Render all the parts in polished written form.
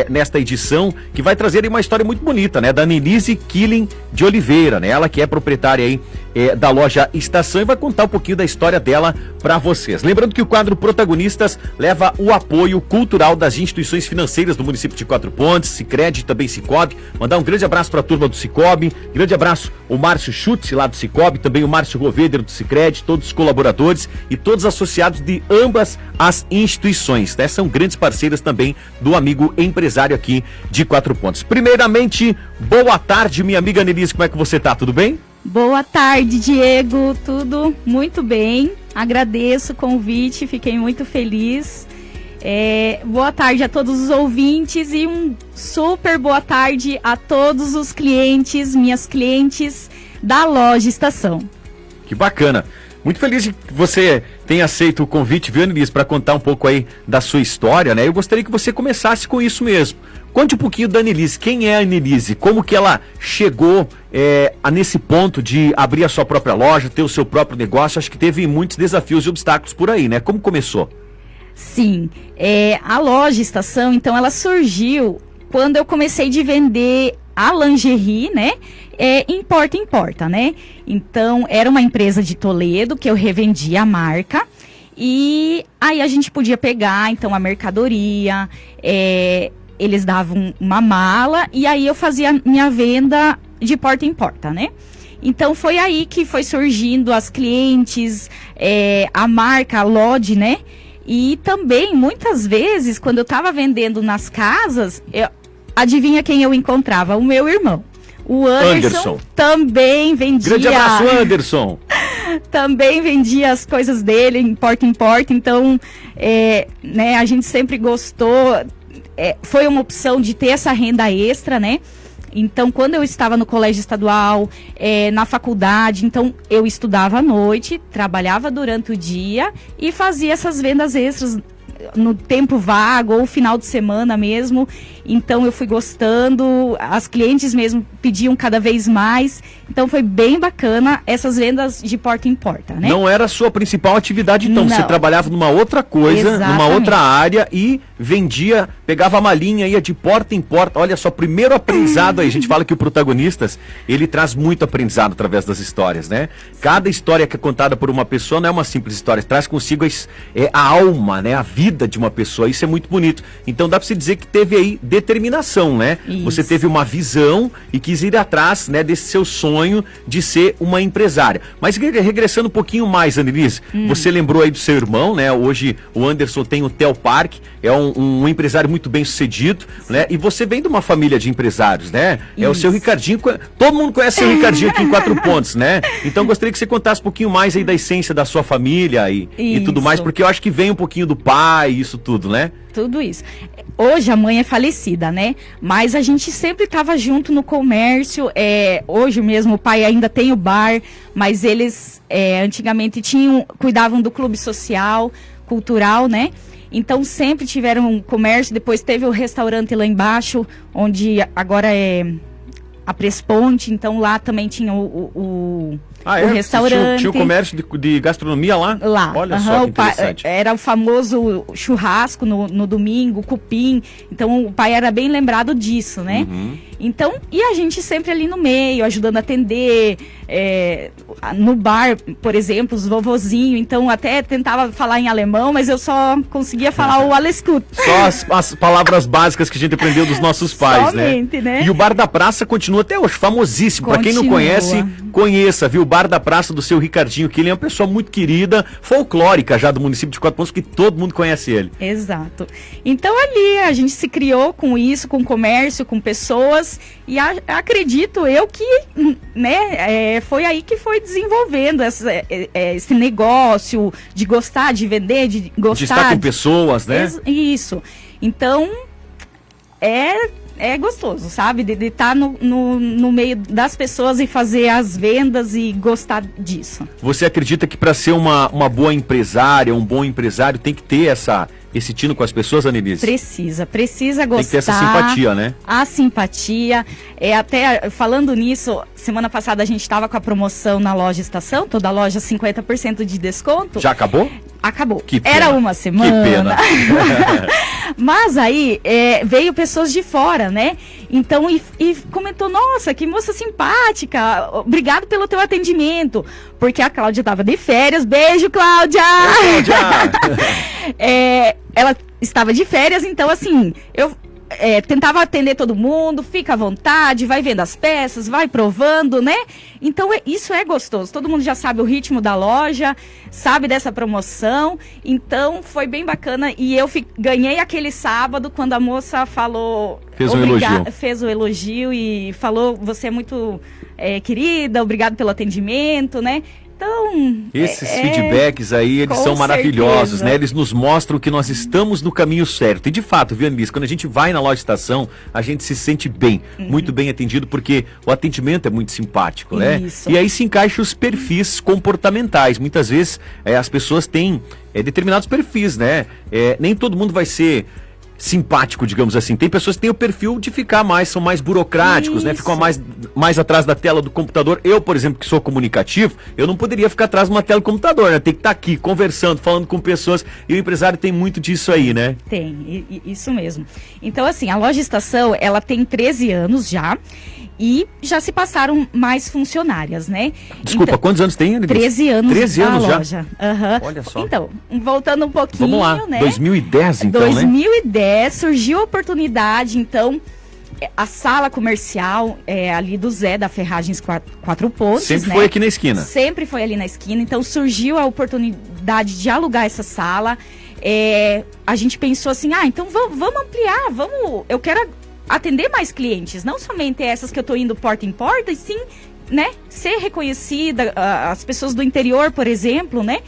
Nesta edição, que vai trazer aí uma história muito bonita, né? Da Anelise Killing de Oliveira, né? Ela que é proprietária aí da loja Estação e vai contar um pouquinho da história dela para vocês. Lembrando que o quadro Protagonistas leva o apoio cultural das instituições financeiras do município de Quatro Pontes, Sicredi e também Cicobi. Mandar um grande abraço para a turma do Cicobi, grande abraço o Márcio Schutz lá do Cicobi, também o Márcio Roveder do Sicredi, todos os colaboradores e todos os associados de ambas as instituições, né? São grandes parceiras também do amigo empresário aqui de Quatro Pontos. Primeiramente, boa tarde, minha amiga Anelise, como é que você tá? Tudo bem? Boa tarde, Diego, tudo muito bem, agradeço o convite, fiquei muito feliz. Boa tarde a todos os ouvintes e um super boa tarde a todos os clientes, minhas clientes da loja Estação. Que bacana. Muito feliz de que você tenha aceito o convite, viu, Anelise, para contar um pouco aí da sua história, né? Eu gostaria que você começasse com isso mesmo. Conte um pouquinho da Anelise. Quem é a Anelise? Como que ela chegou nesse ponto de abrir a sua própria loja, ter o seu próprio negócio? Acho que teve muitos desafios e obstáculos por aí, né? Como começou? Sim, a loja Estação, então, ela surgiu quando eu comecei de vender a lingerie, né? Em porta, né? Então, era uma empresa de Toledo que eu revendia a marca e aí a gente podia pegar, então, a mercadoria, eles davam uma mala e aí eu fazia minha venda de porta em porta, né? Então, foi aí que foi surgindo as clientes, a marca, a Lodge, né? E também, muitas vezes, quando eu estava vendendo nas casas, adivinha quem eu encontrava? O meu irmão. O Anderson também vendia. Grande abraço, Anderson. Também vendia as coisas dele em porta, então, né, a gente sempre gostou. Foi uma opção de ter essa renda extra, né? Então, quando eu estava no colégio estadual, na faculdade, então eu estudava à noite, trabalhava durante o dia e fazia essas vendas extras no tempo vago ou final de semana mesmo. Então eu fui gostando, as clientes mesmo pediam cada vez mais, então foi bem bacana essas vendas de porta em porta, né? Não era a sua principal atividade, então? Não. Você trabalhava numa outra coisa, exatamente, numa outra área e vendia, pegava a malinha, ia de porta em porta. Olha só, primeiro aprendizado aí, a gente fala que o Protagonistas, ele traz muito aprendizado através das histórias, né? Cada história que é contada por uma pessoa não é uma simples história, traz consigo a alma, né? A vida de uma pessoa, isso é muito bonito. Então dá pra se dizer que teve aí determinação, né? Isso. Você teve uma visão e quis ir atrás, né, desse seu sonho de ser uma empresária. Mas regressando um pouquinho mais, Anelise, você lembrou aí do seu irmão, né? Hoje o Anderson tem o Tel Park, é um empresário muito bem sucedido, né? E você vem de uma família de empresários, né? Isso. É o seu Ricardinho, todo mundo conhece o seu Ricardinho aqui em Quatro Pontos, né? Então gostaria que você contasse um pouquinho mais aí da essência da sua família e tudo mais, porque eu acho que vem um pouquinho do pai, isso tudo, né? Tudo isso. Hoje a mãe é falecida, né? Mas a gente sempre estava junto no comércio. Hoje mesmo o pai ainda tem o bar, mas eles antigamente cuidavam do clube social, cultural, né? Então sempre tiveram um comércio. Depois teve o restaurante lá embaixo, onde agora é a Presponte. Então lá também tinha o restaurante. Tinha o comércio de gastronomia lá? Lá. Olha só que interessante. Era o famoso churrasco no domingo, cupim. Então o pai era bem lembrado disso, né? Então, e a gente sempre ali no meio, ajudando a atender, no bar, por exemplo, os vovozinhos. Então até tentava falar em alemão, mas eu só conseguia falar o alles gut. Só as palavras básicas que a gente aprendeu dos nossos pais, somente, né? E o Bar da Praça continua até hoje, famosíssimo. Para quem não conhece, conheça, viu? O Bar da Praça do seu Ricardinho, que ele é uma pessoa muito querida, folclórica já do município de Quatro Pontos, que todo mundo conhece ele. Exato. Então ali a gente se criou com isso, com comércio, com pessoas, e acredito eu que, né, foi aí que foi desenvolvendo esse negócio de gostar, de vender, de gostar. De estar com pessoas, né? Isso. Então, é gostoso, sabe? De estar no meio das pessoas e fazer as vendas e gostar disso. Você acredita que para ser uma boa empresária, um bom empresário, tem que ter esse tino com as pessoas, Anelise? Precisa gostar. Tem que ter essa simpatia, né? A simpatia. Até falando nisso, semana passada a gente estava com a promoção na loja Estação, toda loja 50% de desconto. Já acabou? acabou. Que pena. Era uma semana. Que pena. Mas aí veio pessoas de fora, né? Então, e comentou, nossa, que moça simpática, obrigado pelo teu atendimento. Porque a Cláudia estava de férias. Beijo, Cláudia! Oi, Cláudia! Ela estava de férias, então assim, eu tentava atender todo mundo, fica à vontade, vai vendo as peças, vai provando, né? Então isso é gostoso, todo mundo já sabe o ritmo da loja, sabe dessa promoção, então foi bem bacana e eu ganhei aquele sábado quando a moça falou... Fez o elogio e falou, você é muito querida, obrigado pelo atendimento, né? Então, esses feedbacks aí, eles são maravilhosos, né? Eles nos mostram que nós estamos no caminho certo. E de fato, viu, Annelise, quando a gente vai na loja Estação, a gente se sente bem, muito bem atendido, porque o atendimento é muito simpático, né? Isso. E aí se encaixam os perfis comportamentais. Muitas vezes as pessoas têm determinados perfis, né? Nem todo mundo vai ser simpático, digamos assim. Tem pessoas que têm o perfil de ficar são mais burocráticos, né? Ficam mais atrás da tela do computador. Eu, por exemplo, que sou comunicativo, eu não poderia ficar atrás de uma tela do computador, né? Tem que estar aqui, conversando, falando com pessoas. E o empresário tem muito disso aí, né? Tem, isso mesmo. Então, assim, a loja Estação, ela tem 13 anos já. E já se passaram mais funcionárias, né? Desculpa, então, quantos anos tem? 13 anos 13 anos na já? loja. Uhum. Olha só. Então, voltando um pouquinho, vamos lá, né? 2010 então, 2010, surgiu a oportunidade, então, a sala comercial ali do Zé, da Ferragens Quatro Pontes, sempre foi aqui na esquina. Sempre foi ali na esquina, então surgiu a oportunidade de alugar essa sala. A gente pensou assim, então vamos ampliar, eu quero atender mais clientes, não somente essas que eu tô indo porta em porta, e sim, né, ser reconhecida, as pessoas do interior, por exemplo, né?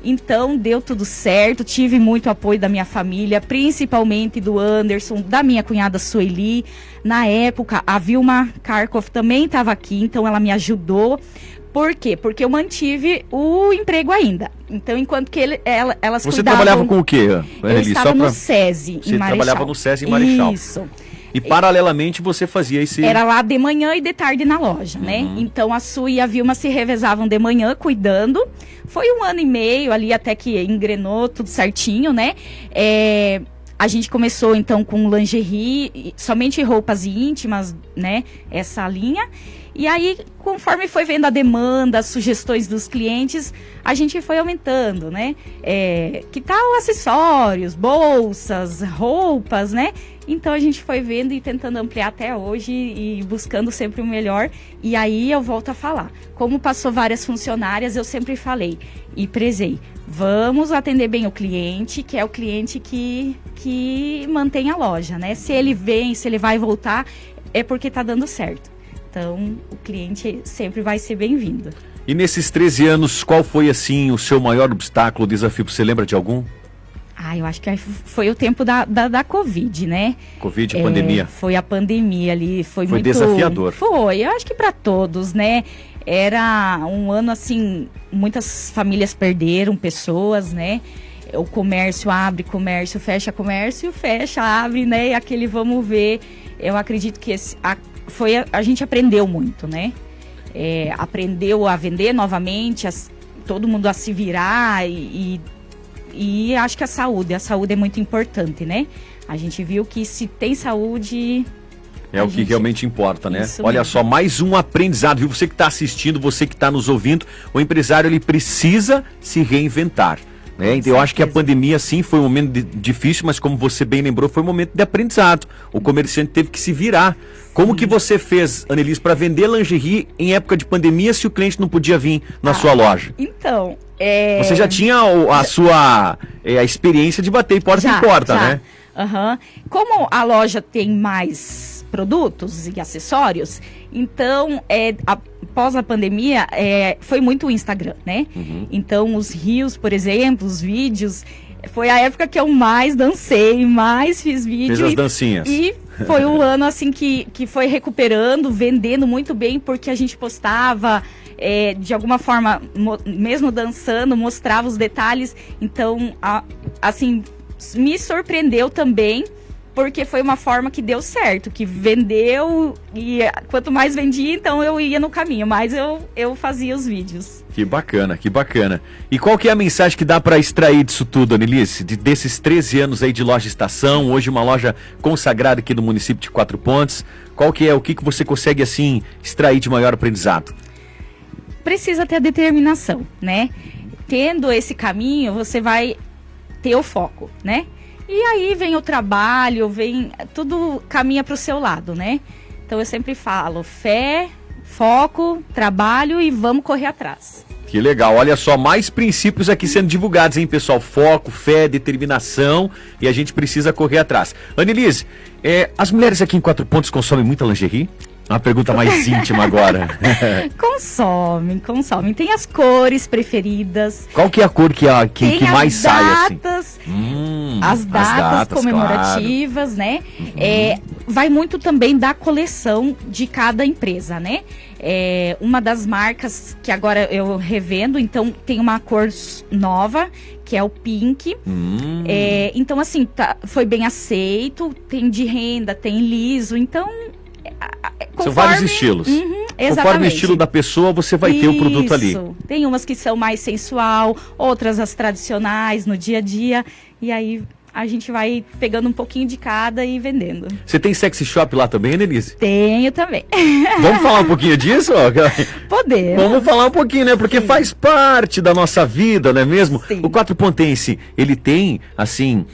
Então, deu tudo certo, tive muito apoio da minha família, principalmente do Anderson, da minha cunhada Sueli. Na época, a Vilma Karkoff também estava aqui, então ela me ajudou. Por quê? Porque eu mantive o emprego ainda. Então, enquanto que elas Você cuidavam... trabalhava com o quê, Eu estava no SESI, em Marechal. Você trabalhava no SESI em Marechal. Isso. E paralelamente você fazia esse... Era lá de manhã e de tarde na loja, né? Então a Su e a Vilma se revezavam de manhã cuidando. Foi 1 ano e meio ali até que engrenou tudo certinho, né? A gente começou então com lingerie, somente roupas íntimas, né? Essa linha. E aí, conforme foi vendo a demanda, as sugestões dos clientes, a gente foi aumentando, né? Que tal acessórios, bolsas, roupas, né? Então a gente foi vendo e tentando ampliar até hoje e buscando sempre o melhor. E aí eu volto a falar. Como passou várias funcionárias, eu sempre falei e prezei. Vamos atender bem o cliente, que é o cliente que mantém a loja, né? Se ele vem, se ele vai voltar, é porque tá dando certo. Então, o cliente sempre vai ser bem-vindo. E nesses 13 anos, qual foi, assim, o seu maior obstáculo, desafio? Você lembra de algum? Eu acho que foi o tempo da Covid, né? Covid, pandemia. Foi a pandemia ali, foi muito... desafiador. Foi, eu acho que para todos, né? Era um ano, assim, muitas famílias perderam pessoas, né? O comércio abre, comércio fecha, abre, né? E aquele vamos ver, eu acredito que a gente aprendeu muito, né? Aprendeu a vender novamente, todo mundo a se virar e acho que a saúde é muito importante, né? A gente viu que se tem saúde... É o que realmente importa, né? Isso Olha mesmo. só, mais um aprendizado, viu? Você que está assistindo, você que está nos ouvindo, o empresário, ele precisa se reinventar. Né? Então, eu acho que a pandemia, sim, foi um momento difícil, mas como você bem lembrou, foi um momento de aprendizado. O comerciante teve que se virar. Como que você fez, Annelise, para vender lingerie em época de pandemia se o cliente não podia vir na sua loja? Então, Você já tinha a experiência de bater porta em porta, né? Uhum. Como a loja tem mais produtos e acessórios, então, após a pandemia, foi muito o Instagram, né? Então, os reels, por exemplo, os vídeos, foi a época que eu mais dancei, mais fiz vídeo. Fez as dancinhas. E foi um ano, assim, que foi recuperando, vendendo muito bem, porque a gente postava... de alguma forma, mesmo dançando, mostrava os detalhes. Então, assim, me surpreendeu também porque foi uma forma que deu certo, que vendeu, e quanto mais vendia, então eu ia no caminho, mas eu fazia os vídeos. Que bacana, que bacana. E qual que é a mensagem que dá para extrair disso tudo, Anelise? Desses 13 anos aí de Loja Estação, hoje uma loja consagrada aqui no município de Quatro Pontos, qual que é, o que você consegue, assim, extrair de maior aprendizado? Precisa ter a determinação, né? Tendo esse caminho, você vai ter o foco, né? E aí vem o trabalho, tudo caminha para o seu lado, né? Então eu sempre falo, fé, foco, trabalho e vamos correr atrás. Que legal, olha só, mais princípios aqui sendo divulgados, hein, pessoal? Foco, fé, determinação, e a gente precisa correr atrás. Anelise, as mulheres aqui em Quatro Pontos consomem muita lingerie? Uma pergunta mais íntima agora. Consomem. Tem as cores preferidas. Qual que é a cor que mais sai, assim? As datas comemorativas, claro, né? Vai muito também da coleção de cada empresa, né? Uma das marcas que agora eu revendo, então tem uma cor nova, que é o pink. Então, assim, foi bem aceito, tem de renda, tem liso, então... São vários estilos. Exatamente. Conforme o estilo da pessoa, você vai ter o produto ali. Tem umas que são mais sensual, outras as tradicionais no dia a dia. E aí a gente vai pegando um pouquinho de cada e vendendo. Você tem sexy shop lá também, Anelise? Tenho também. Vamos falar um pouquinho disso? Podemos. Vamos falar um pouquinho, né? Porque faz parte da nossa vida, não é mesmo? Sim. O Quatro Pontense, ele tem, assim,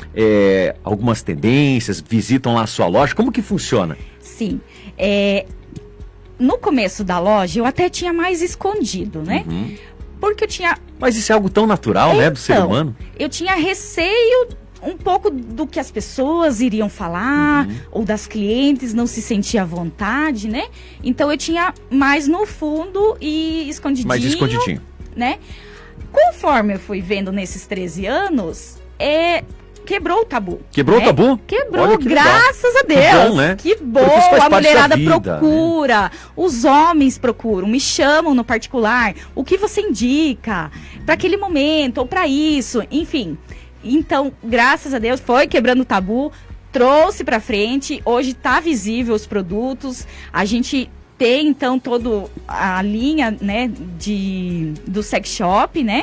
algumas tendências, visitam lá a sua loja. Como que funciona? Sim. No começo da loja, eu até tinha mais escondido, né? Porque eu tinha... Mas isso é algo tão natural, né, do ser humano? Eu tinha receio um pouco do que as pessoas iriam falar, ou das clientes, não se sentia à vontade, né? Então eu tinha mais no fundo e escondidinho. Mais escondidinho. Né? Conforme eu fui vendo nesses 13 anos, quebrou o tabu. Quebrou o tabu? Quebrou, graças a Deus. Que bom, né? Que bom, a mulherada procura, né? Os homens procuram, me chamam no particular. O que você indica para aquele momento ou para isso, enfim. Então, graças a Deus, foi quebrando o tabu, trouxe para frente. Hoje tá visível os produtos. A gente tem então toda a linha, né, do sex shop, né?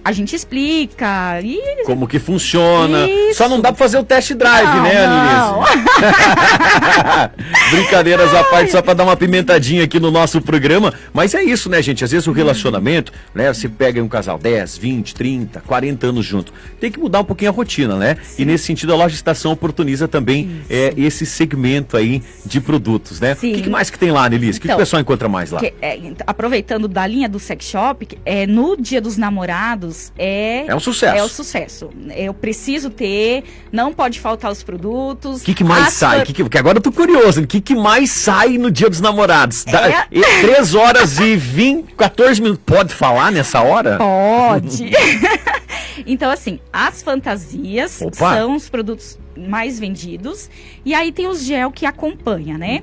A gente explica. Como que funciona. Isso. Só não dá pra fazer o test drive, né, Anelise? Brincadeiras à parte, só pra dar uma pimentadinha aqui no nosso programa. Mas é isso, né, gente? Às vezes o relacionamento, né? Você pega um casal 10, 20, 30, 40 anos junto. Tem que mudar um pouquinho a rotina, né? Sim. E nesse sentido a Loja Estação oportuniza também esse segmento aí de produtos, né? Sim. O que mais que tem lá, Anelise? O que o pessoal encontra mais lá? Aproveitando da linha do sex shop, no Dia dos Namorados, é um sucesso. É o sucesso. Eu preciso ter, não pode faltar os produtos. O que mais sai? Porque agora eu tô curioso. O que mais sai no Dia dos Namorados? 3 horas e 14 minutos. Pode falar nessa hora? Pode. Então, assim, as fantasias são os produtos mais vendidos. E aí tem os gel que acompanha, né?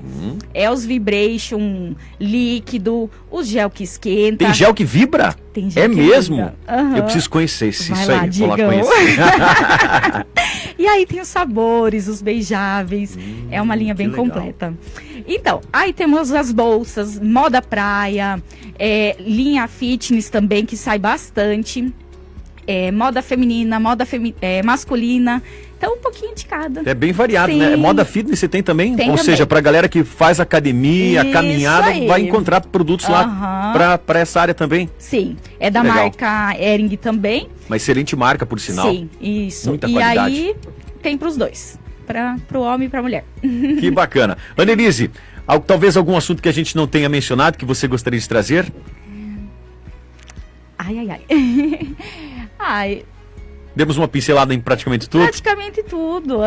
Os vibration líquido, o gel que esquenta. Tem gel que vibra? Tem gel que mesmo? Vibra. Eu preciso conhecer isso lá, aí. Vou lá conhecer. E aí tem os sabores, os beijáveis. É uma linha bem completa. Então, aí temos as bolsas, moda praia, linha fitness também, que sai bastante. Moda feminina, masculina. Então, um pouquinho de cada. É bem variado, Sim. né? Moda fitness você tem também? Tem Ou também. seja, pra galera que faz academia, Isso caminhada, aí. vai encontrar produtos lá pra essa área também. Sim. É da marca Hering também. Uma excelente marca, por sinal. Sim, isso. Muita qualidade. Aí tem pros dois. Pro homem e pra mulher. Que bacana. Anelise, talvez algum assunto que a gente não tenha mencionado que você gostaria de trazer? Ai. Demos uma pincelada em praticamente tudo? Praticamente tudo,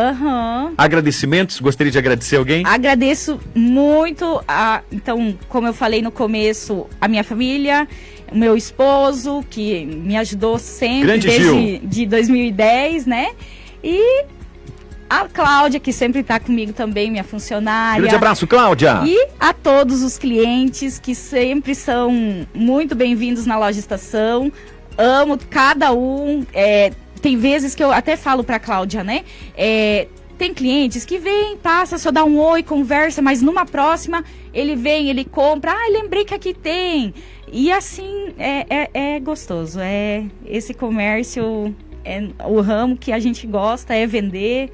Agradecimentos? Gostaria de agradecer alguém? Agradeço muito, então, como eu falei no começo, a minha família, o meu esposo, que me ajudou sempre, desde 2010, né? E a Cláudia, que sempre está comigo também, minha funcionária. Grande abraço, Cláudia! E a todos os clientes que sempre são muito bem-vindos na Loja Estação. Amo cada um, tem vezes que eu até falo pra Cláudia, né? Tem clientes que vêm, passa, só dá um oi, conversa, mas numa próxima ele vem, ele compra, lembrei que aqui tem. E assim, é gostoso, esse comércio, o ramo que a gente gosta, é vender.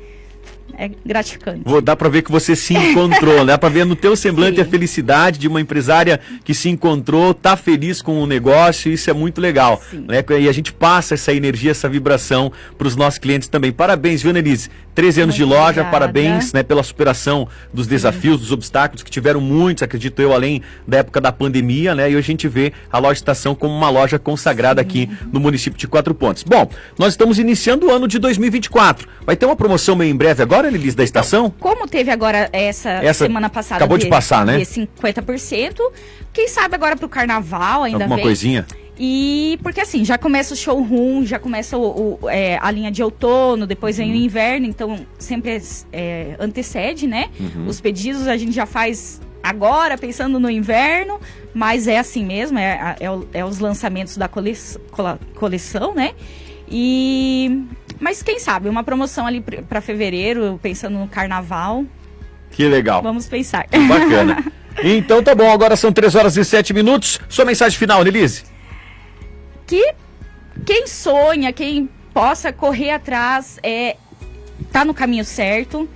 É gratificante. Dá pra ver que você se encontrou, né? Dá pra ver no teu semblante Sim. a felicidade de uma empresária que se encontrou, tá feliz com o negócio, isso é muito legal. Né? E a gente passa essa energia, essa vibração pros nossos clientes também. Parabéns, viu, Nelise? 13 anos muito de loja, obrigada. Parabéns, né, pela superação dos desafios, dos obstáculos, que tiveram muitos, acredito eu, além da época da pandemia, né? E hoje a gente vê a Loja Estação como uma loja consagrada Sim. aqui no município de Quatro Pontos. Bom, nós estamos iniciando o ano de 2024. Vai ter uma promoção meio em breve agora, Nelise, da estação? Então, como teve agora essa semana passada acabou de passar, né? De 50%, quem sabe agora pro carnaval ainda alguma vem. Coisinha? E porque assim, já começa o showroom, já começa a linha de outono, depois vem o inverno, então sempre antecede, né? Os pedidos a gente já faz agora, pensando no inverno, mas é assim mesmo, é os lançamentos da coleção, né? Mas quem sabe, uma promoção ali para fevereiro, pensando no carnaval. Que legal. Vamos pensar. Que bacana. Então tá bom, agora são 3h07. Sua mensagem final, Nelise? Que quem sonha, quem possa correr atrás, tá no caminho certo.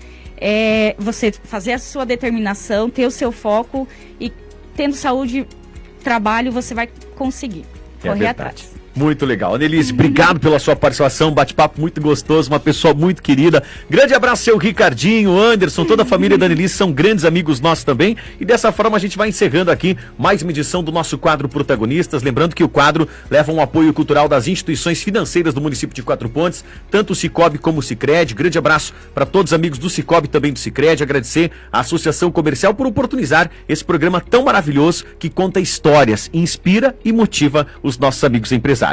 Você fazer a sua determinação, ter o seu foco e tendo saúde, trabalho, você vai conseguir correr atrás. Muito legal. Nelise, obrigado pela sua participação, bate-papo muito gostoso, uma pessoa muito querida. Grande abraço, seu Ricardinho, Anderson, toda a família da Nelise são grandes amigos nossos também. E dessa forma a gente vai encerrando aqui mais uma edição do nosso quadro Protagonistas. Lembrando que o quadro leva um apoio cultural das instituições financeiras do município de Quatro Pontes, tanto o Sicoob como o Sicredi. Grande abraço para todos os amigos do Sicoob e também do Sicredi. Agradecer à Associação Comercial por oportunizar esse programa tão maravilhoso que conta histórias, inspira e motiva os nossos amigos empresários.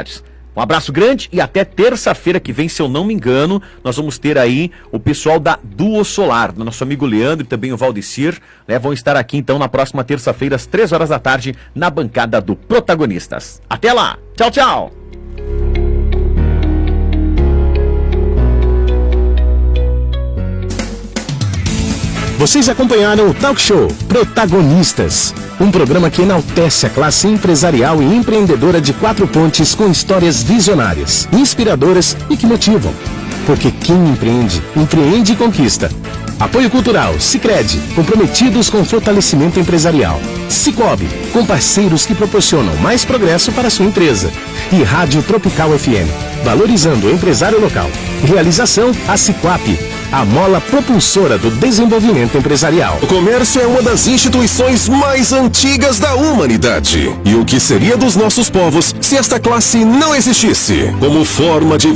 Um abraço grande e até terça-feira que vem, se eu não me engano, nós vamos ter aí o pessoal da Duo Solar, do nosso amigo Leandro e também o Valdecir, né? Vão estar aqui então na próxima terça-feira às 15h na bancada do Protagonistas. Até lá! Tchau, tchau! Vocês acompanharam o Talk Show Protagonistas, um programa que enaltece a classe empresarial e empreendedora de Quatro Pontes com histórias visionárias, inspiradoras e que motivam. Porque quem empreende, empreende e conquista. Apoio cultural, Sicredi, comprometidos com o fortalecimento empresarial. Sicoob, com parceiros que proporcionam mais progresso para a sua empresa. E Rádio Tropical FM, valorizando o empresário local. Realização, a Cicoap, a mola propulsora do desenvolvimento empresarial. O comércio é uma das instituições mais antigas da humanidade. E o que seria dos nossos povos se esta classe não existisse? Como forma de